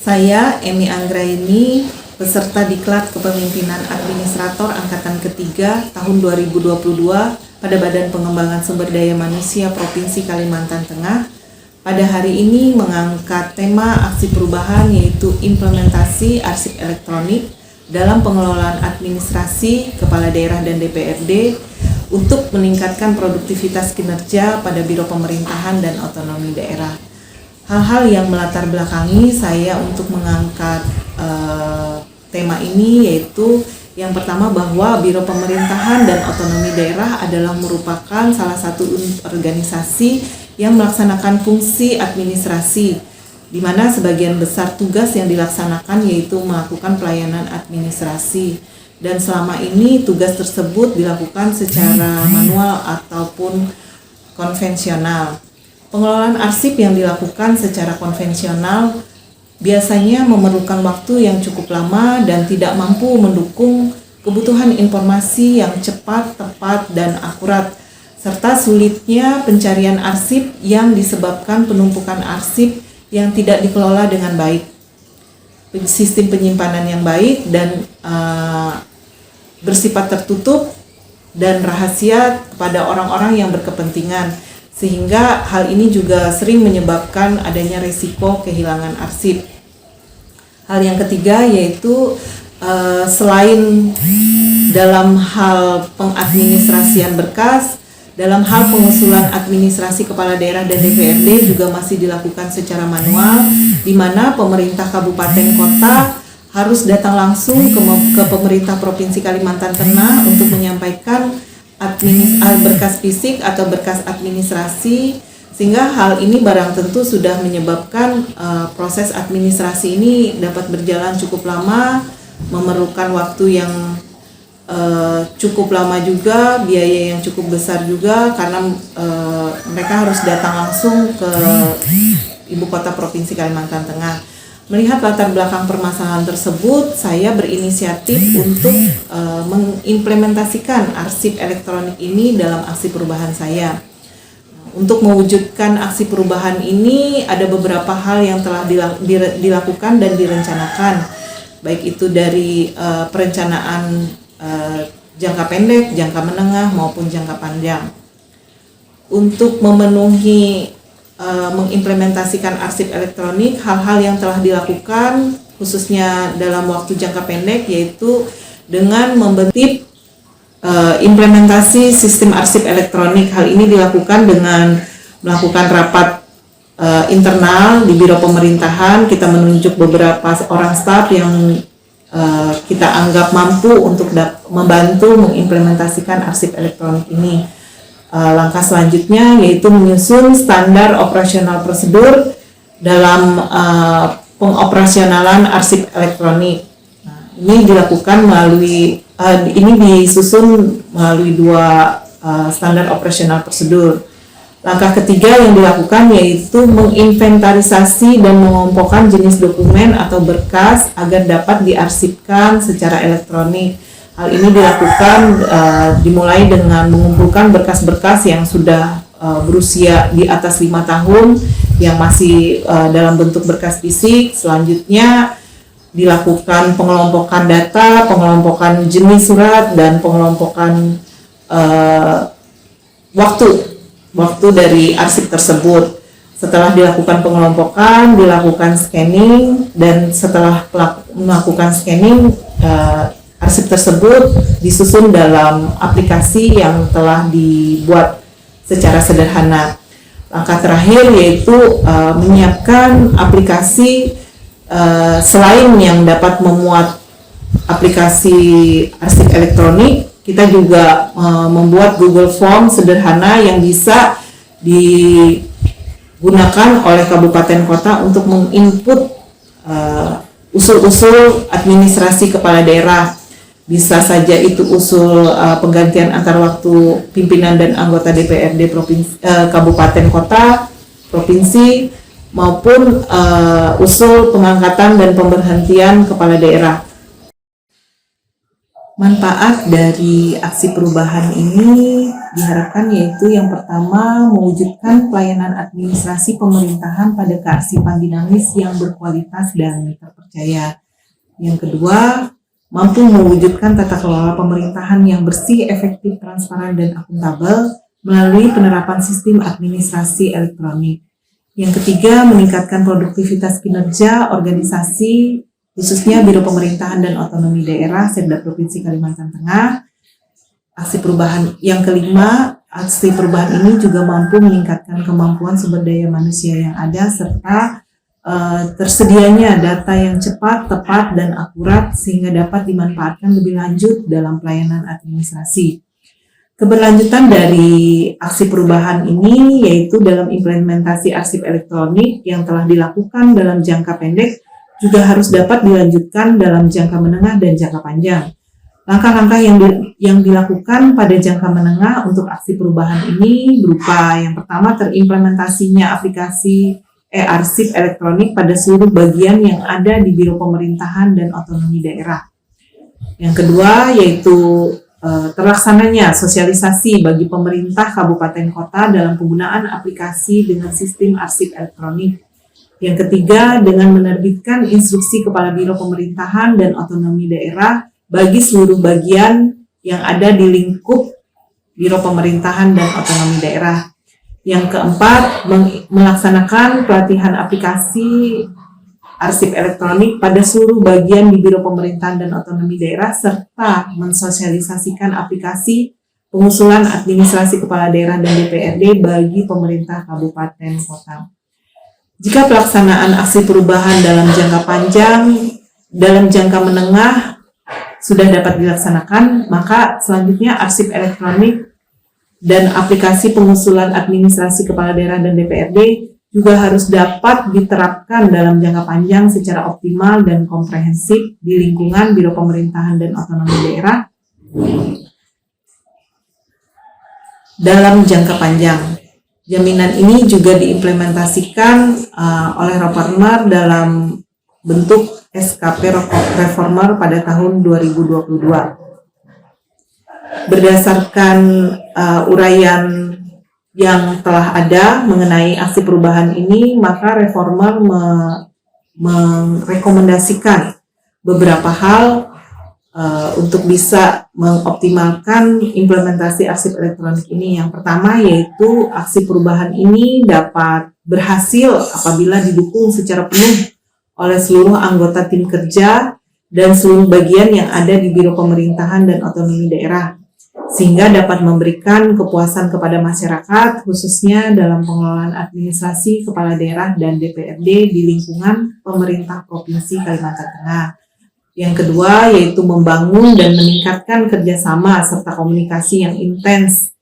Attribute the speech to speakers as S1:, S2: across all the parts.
S1: Saya Emi Anggraini, peserta Diklat Kepemimpinan Administrator Angkatan Ketiga tahun 2022 pada Badan Pengembangan Sumber Daya Manusia Provinsi Kalimantan Tengah. Pada hari ini mengangkat tema aksi perubahan yaitu implementasi arsip elektronik dalam pengelolaan administrasi, kepala daerah dan DPRD untuk meningkatkan produktivitas kinerja pada Biro Pemerintahan dan Otonomi Daerah. Hal-hal yang melatar belakangi saya untuk mengangkat tema ini yaitu yang pertama bahwa Biro Pemerintahan dan Otonomi Daerah adalah merupakan salah satu organisasi yang melaksanakan fungsi administrasi, di mana sebagian besar tugas yang dilaksanakan yaitu melakukan pelayanan administrasi. Dan selama ini tugas tersebut dilakukan secara manual ataupun konvensional. Pengelolaan arsip yang dilakukan secara konvensional biasanya memerlukan waktu yang cukup lama dan tidak mampu mendukung kebutuhan informasi yang cepat, tepat, dan akurat, serta sulitnya pencarian arsip yang disebabkan penumpukan arsip yang tidak dikelola dengan baik. Sistem penyimpanan yang baik dan bersifat tertutup dan rahasia kepada orang-orang yang berkepentingan, sehingga hal ini juga sering menyebabkan adanya risiko kehilangan arsip. Hal yang ketiga yaitu selain dalam hal pengadministrasian berkas, dalam hal pengusulan administrasi kepala daerah dan DPRD juga masih dilakukan secara manual, di mana pemerintah kabupaten kota harus datang langsung ke pemerintah Provinsi Kalimantan Tengah untuk menyampaikan berkas fisik atau berkas administrasi, sehingga hal ini barang tentu sudah menyebabkan proses administrasi ini dapat berjalan cukup lama, memerlukan waktu yang cukup lama juga, biaya yang cukup besar juga, karena mereka harus datang langsung ke ibu kota Provinsi Kalimantan Tengah. Melihat latar belakang permasalahan tersebut, saya berinisiatif untuk mengimplementasikan arsip elektronik ini dalam aksi perubahan saya. Untuk mewujudkan aksi perubahan ini, ada beberapa hal yang telah dilakukan dan direncanakan, baik itu dari perencanaan jangka pendek, jangka menengah, maupun jangka panjang. Untuk memenuhi mengimplementasikan arsip elektronik, hal-hal yang telah dilakukan khususnya dalam waktu jangka pendek yaitu dengan membentuk implementasi sistem arsip elektronik. Hal ini dilakukan dengan melakukan rapat internal di Biro Pemerintahan. Kita menunjuk beberapa orang staf yang kita anggap mampu untuk membantu mengimplementasikan arsip elektronik ini. Langkah selanjutnya yaitu menyusun standar operasional prosedur dalam pengoperasionalan arsip elektronik. Nah, ini dilakukan ini disusun melalui dua standar operasional prosedur. Langkah ketiga yang dilakukan yaitu menginventarisasi dan mengelompokkan jenis dokumen atau berkas agar dapat diarsipkan secara elektronik. Hal ini dilakukan dimulai dengan mengumpulkan berkas-berkas yang sudah berusia di atas 5 tahun yang masih dalam bentuk berkas fisik. Selanjutnya dilakukan pengelompokan data, pengelompokan jenis surat, dan pengelompokan waktu dari arsip tersebut. Setelah dilakukan pengelompokan, dilakukan scanning, dan setelah melakukan scanning, arsip tersebut disusun dalam aplikasi yang telah dibuat secara sederhana. Langkah terakhir yaitu menyiapkan aplikasi selain yang dapat memuat aplikasi arsip elektronik, kita juga membuat Google Form sederhana yang bisa digunakan oleh kabupaten kota untuk menginput usul-usul administrasi kepala daerah. Bisa saja itu usul penggantian antar waktu pimpinan dan anggota DPRD kabupaten kota, provinsi, maupun usul pengangkatan dan pemberhentian kepala daerah. Manfaat dari aksi perubahan ini diharapkan yaitu yang pertama mewujudkan pelayanan administrasi pemerintahan pada kearsipan dinamis yang berkualitas dan terpercaya. Yang kedua, mampu mewujudkan tata kelola pemerintahan yang bersih, efektif, transparan, dan akuntabel melalui penerapan sistem administrasi elektronik. Yang ketiga, meningkatkan produktivitas kinerja organisasi khususnya Biro Pemerintahan dan Otonomi Daerah Setda Provinsi Kalimantan Tengah. Aksi perubahan yang kelima, aksi perubahan ini juga mampu meningkatkan kemampuan sumber daya manusia yang ada serta tersedianya data yang cepat, tepat, dan akurat sehingga dapat dimanfaatkan lebih lanjut dalam pelayanan administrasi. Keberlanjutan dari aksi perubahan ini yaitu dalam implementasi arsip elektronik yang telah dilakukan dalam jangka pendek juga harus dapat dilanjutkan dalam jangka menengah dan jangka panjang. Langkah-langkah yang dilakukan pada jangka menengah untuk aksi perubahan ini berupa yang pertama terimplementasinya aplikasi arsip elektronik pada seluruh bagian yang ada di Biro Pemerintahan dan Otonomi Daerah. Yang kedua yaitu terlaksananya sosialisasi bagi pemerintah kabupaten kota dalam penggunaan aplikasi dengan sistem arsip elektronik. Yang ketiga, dengan menerbitkan instruksi Kepala Biro Pemerintahan dan Otonomi Daerah bagi seluruh bagian yang ada di lingkup Biro Pemerintahan dan Otonomi Daerah. Yang keempat, melaksanakan pelatihan aplikasi arsip elektronik pada seluruh bagian di Biro Pemerintahan dan Otonomi Daerah serta mensosialisasikan aplikasi pengusulan administrasi Kepala Daerah dan DPRD bagi pemerintah kabupaten kota. Jika pelaksanaan aksi perubahan dalam jangka panjang, dalam jangka menengah sudah dapat dilaksanakan, maka selanjutnya arsip elektronik dan aplikasi pengusulan administrasi Kepala Daerah dan DPRD juga harus dapat diterapkan dalam jangka panjang secara optimal dan komprehensif di lingkungan Biro Pemerintahan dan Otonomi Daerah dalam jangka panjang. Jaminan ini juga diimplementasikan oleh Roparmer dalam bentuk SKP Reformer pada tahun 2022. Berdasarkan uraian yang telah ada mengenai aksi perubahan ini, maka Reformer merekomendasikan beberapa hal untuk bisa mengoptimalkan implementasi arsip elektronik ini. Yang pertama yaitu aksi perubahan ini dapat berhasil apabila didukung secara penuh oleh seluruh anggota tim kerja dan seluruh bagian yang ada di Biro Pemerintahan dan Otonomi Daerah, sehingga dapat memberikan kepuasan kepada masyarakat khususnya dalam pengelolaan administrasi Kepala Daerah dan DPRD di lingkungan pemerintah Provinsi Kalimantan Tengah. Yang kedua yaitu membangun dan meningkatkan kerjasama serta komunikasi yang intens,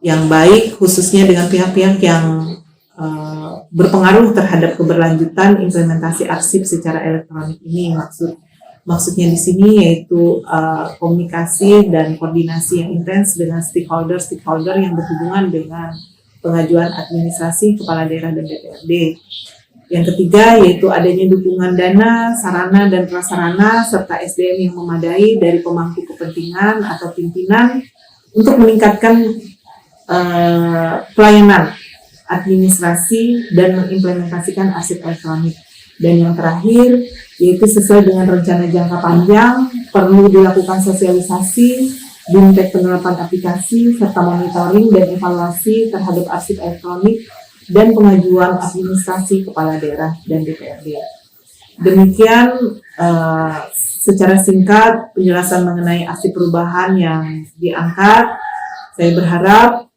S1: yang baik khususnya dengan pihak-pihak yang berpengaruh terhadap keberlanjutan implementasi arsip secara elektronik ini. Maksudnya di sini yaitu komunikasi dan koordinasi yang intens dengan stakeholder yang berhubungan dengan pengajuan administrasi Kepala Daerah dan DPRD. Yang ketiga yaitu adanya dukungan dana, sarana dan prasarana serta SDM yang memadai dari pemangku kepentingan atau pimpinan untuk meningkatkan pelayanan administrasi dan mengimplementasikan arsip elektronik. Dan yang terakhir yaitu sesuai dengan rencana jangka panjang perlu dilakukan sosialisasi, bimtek penerapan aplikasi serta monitoring dan evaluasi terhadap arsip elektronik dan pengajuan administrasi Kepala Daerah dan DPRD. Demikian secara singkat penjelasan mengenai aksi perubahan yang diangkat. Saya berharap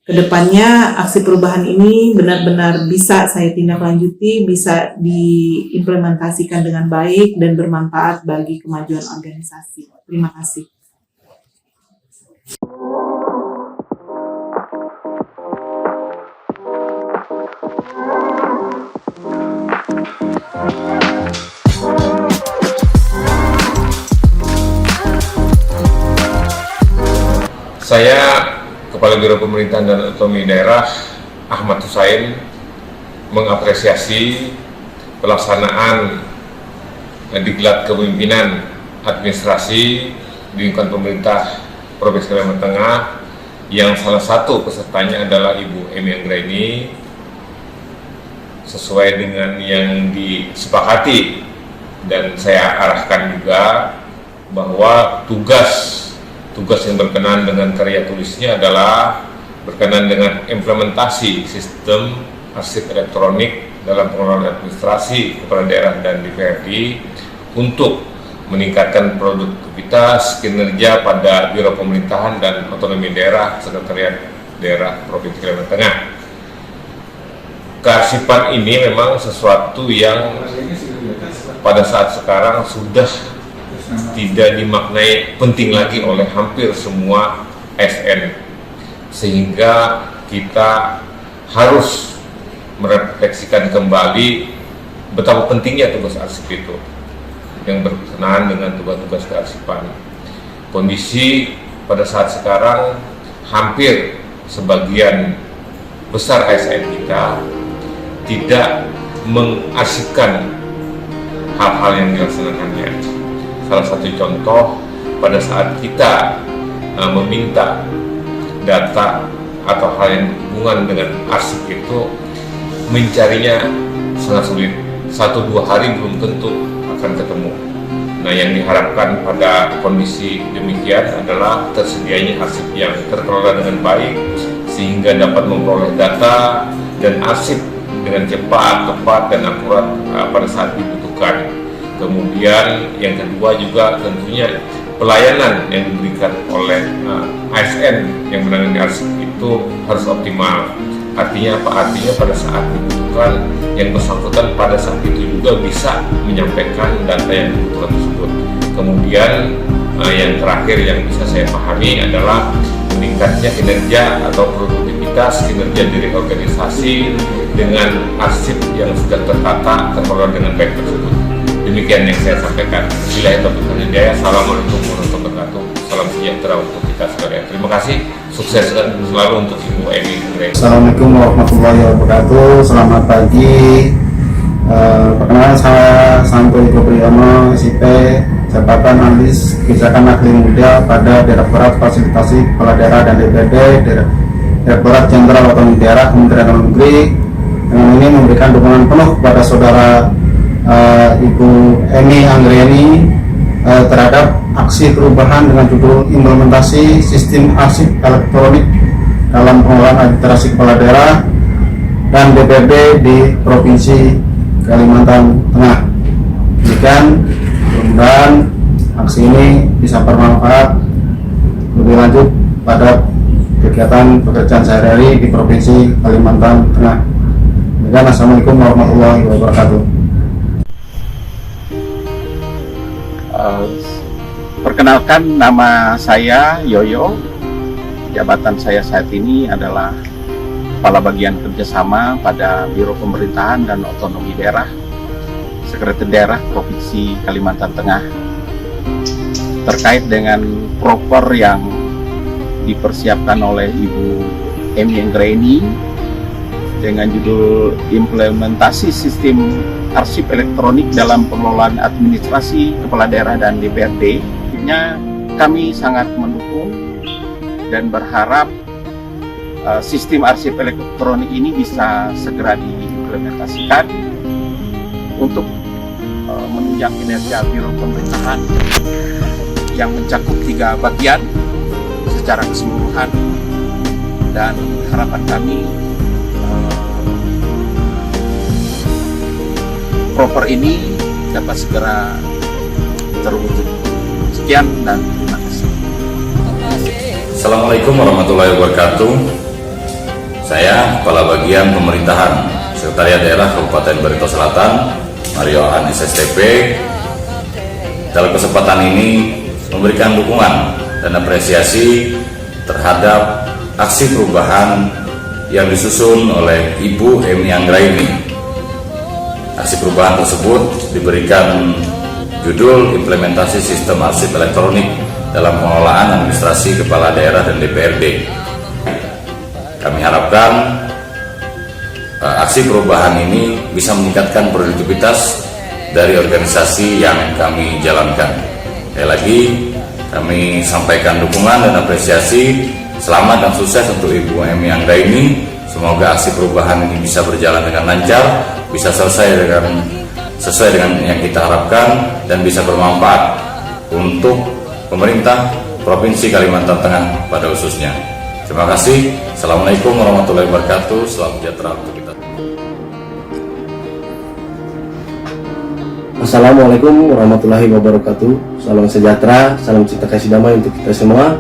S1: kedepannya aksi perubahan ini benar-benar bisa saya tindak lanjuti, bisa diimplementasikan dengan baik dan bermanfaat bagi kemajuan organisasi. Terima kasih.
S2: Saya, Kepala Biro Pemerintahan dan Otonomi Daerah Ahmad Husain, mengapresiasi pelaksanaan Diklat Kepemimpinan Administrasi di lingkungan pemerintah Provinsi Kalimantan Tengah, yang salah satu pesertanya adalah Ibu Emi Anggraini. Sesuai dengan yang disepakati dan saya arahkan juga bahwa tugas yang berkenaan dengan karya tulisnya adalah berkenaan dengan implementasi sistem arsip elektronik dalam pengelolaan administrasi kepala daerah dan DPRD untuk meningkatkan produktivitas kinerja pada Biro Pemerintahan dan Otonomi Daerah Sekretariat Daerah Provinsi Kalimantan Tengah. Kearsipan ini memang sesuatu yang pada saat sekarang sudah tidak dimaknai penting lagi oleh hampir semua ASN, sehingga kita harus merefleksikan kembali betapa pentingnya tugas arsip itu yang berkenaan dengan tugas-tugas kearsipan. Kondisi pada saat sekarang hampir sebagian besar ASN kita tidak mengarsipkan hal-hal yang dilaksanakannya. Salah satu contoh, pada saat kita meminta data atau hal yang berhubungan dengan arsip itu, mencarinya sangat sulit. 1-2 hari belum tentu akan ketemu. Nah, yang diharapkan pada kondisi demikian adalah tersedianya arsip yang terkelola dengan baik sehingga dapat memperoleh data dan arsip dengan cepat, tepat, dan akurat pada saat dibutuhkan. Kemudian yang kedua juga tentunya pelayanan yang diberikan oleh ASN yang menangani arsip itu harus optimal. Artinya apa? Artinya pada saat dibutuhkan, yang bersangkutan pada saat itu juga bisa menyampaikan data yang dibutuhkan tersebut. Kemudian yang terakhir yang bisa saya pahami adalah meningkatnya kinerja atau produktivitas kinerja dari organisasi dengan arsip yang sudah tertata, terkelola dengan baik tersebut. Demikian yang saya sampaikan. Billahi taufiq wal hidayah. Assalamualaikum warahmatullahi wabarakatuh. Salam sejahtera untuk kita sekalian. Terima kasih. Sukses selalu untuk Ibu Emi Anggraini.
S3: Assalamualaikum warahmatullahi wabarakatuh. Selamat pagi. Perkenalkan saya Santo Iko Priyono, SIP, jabatan analis kebijakan ahli muda pada Direktorat Fasilitasi Kepala Daerah dan DPRD, Direktorat Jenderal Otonomi Daerah Kementerian Dalam Negeri. Dengan ini memberikan dukungan penuh kepada saudara Ibu Emi Anggraini terhadap aksi perubahan dengan judul implementasi sistem arsip elektronik dalam pengelolaan administrasi kepala daerah dan DPRD di Provinsi Kalimantan Tengah. Demikian, mudah-mudahan aksi ini bisa bermanfaat lebih lanjut pada kegiatan pekerjaan sehari-hari di Provinsi Kalimantan Tengah. Demikian, assalamualaikum warahmatullahi wabarakatuh.
S4: Perkenalkan, nama saya Yoyo. Jabatan saya saat ini adalah Kepala Bagian Kerjasama pada Biro Pemerintahan dan Otonomi Daerah Sekretariat Daerah Provinsi Kalimantan Tengah. Terkait dengan proper yang dipersiapkan oleh Ibu Emi Anggraini dengan judul implementasi sistem arsip elektronik dalam pengelolaan administrasi kepala daerah dan DPRD, kami sangat mendukung dan berharap sistem arsip elektronik ini bisa segera diimplementasikan untuk menunjang kinerja Biro Pemerintahan yang mencakup 3 bagian secara keseluruhan, dan harapan kami proper ini dapat segera terwujud. Sekian dan terima kasih.
S5: Assalamualaikum warahmatullahi wabarakatuh. Saya Kepala Bagian Pemerintahan Sekretariat Daerah Kabupaten Barito Selatan, Mario Anis STP. Dalam kesempatan ini memberikan dukungan dan apresiasi terhadap aksi perubahan yang disusun oleh Ibu Emi Anggraini. Aksi perubahan tersebut diberikan judul implementasi sistem arsip elektronik dalam pengelolaan administrasi kepala daerah dan DPRD. Kami harapkan aksi perubahan ini bisa meningkatkan produktivitas dari organisasi yang kami jalankan. Sekali lagi, Kami sampaikan dukungan dan apresiasi. Selamat dan sukses untuk Ibu Emi Anggraini. Semoga aksi perubahan ini bisa berjalan dengan lancar, bisa sesuai dengan yang kita harapkan, dan bisa bermanfaat untuk pemerintah Provinsi Kalimantan Tengah pada khususnya. Terima kasih. Assalamualaikum warahmatullahi wabarakatuh. Salam sejahtera untuk kita.
S6: Assalamualaikum warahmatullahi wabarakatuh. Salam sejahtera, salam cinta kasih damai untuk kita semua.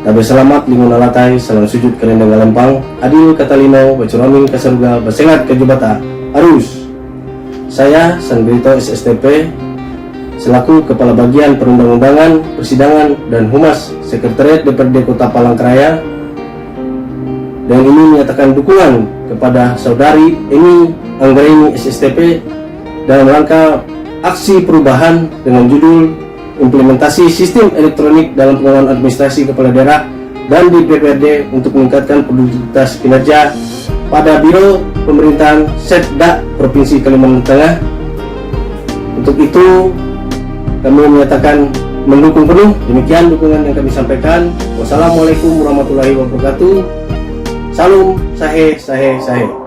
S6: Tabe selamat lingun alatai, salam sujud kalian dengan lempang. Adil katalino, bacuramin kasaruga, basengat kejubata. Arus. Saya Sangrito SSTP selaku Kepala Bagian Perundang-undangan, Persidangan dan Humas Sekretariat DPRD Kota Palangkaraya, dan ini menyatakan dukungan kepada Saudari Emi Anggraini SSTP dalam rangka aksi perubahan dengan judul Implementasi Sistem Elektronik dalam Pengelolaan Administrasi Kepala Daerah dan di DPRD untuk meningkatkan produktivitas kinerja pada Biro Pemerintahan Setda Provinsi Kalimantan Tengah. Untuk itu kami menyatakan mendukung penuh. Demikian dukungan yang kami sampaikan. Wassalamualaikum warahmatullahi wabarakatuh. Salam sahe sahe sahe.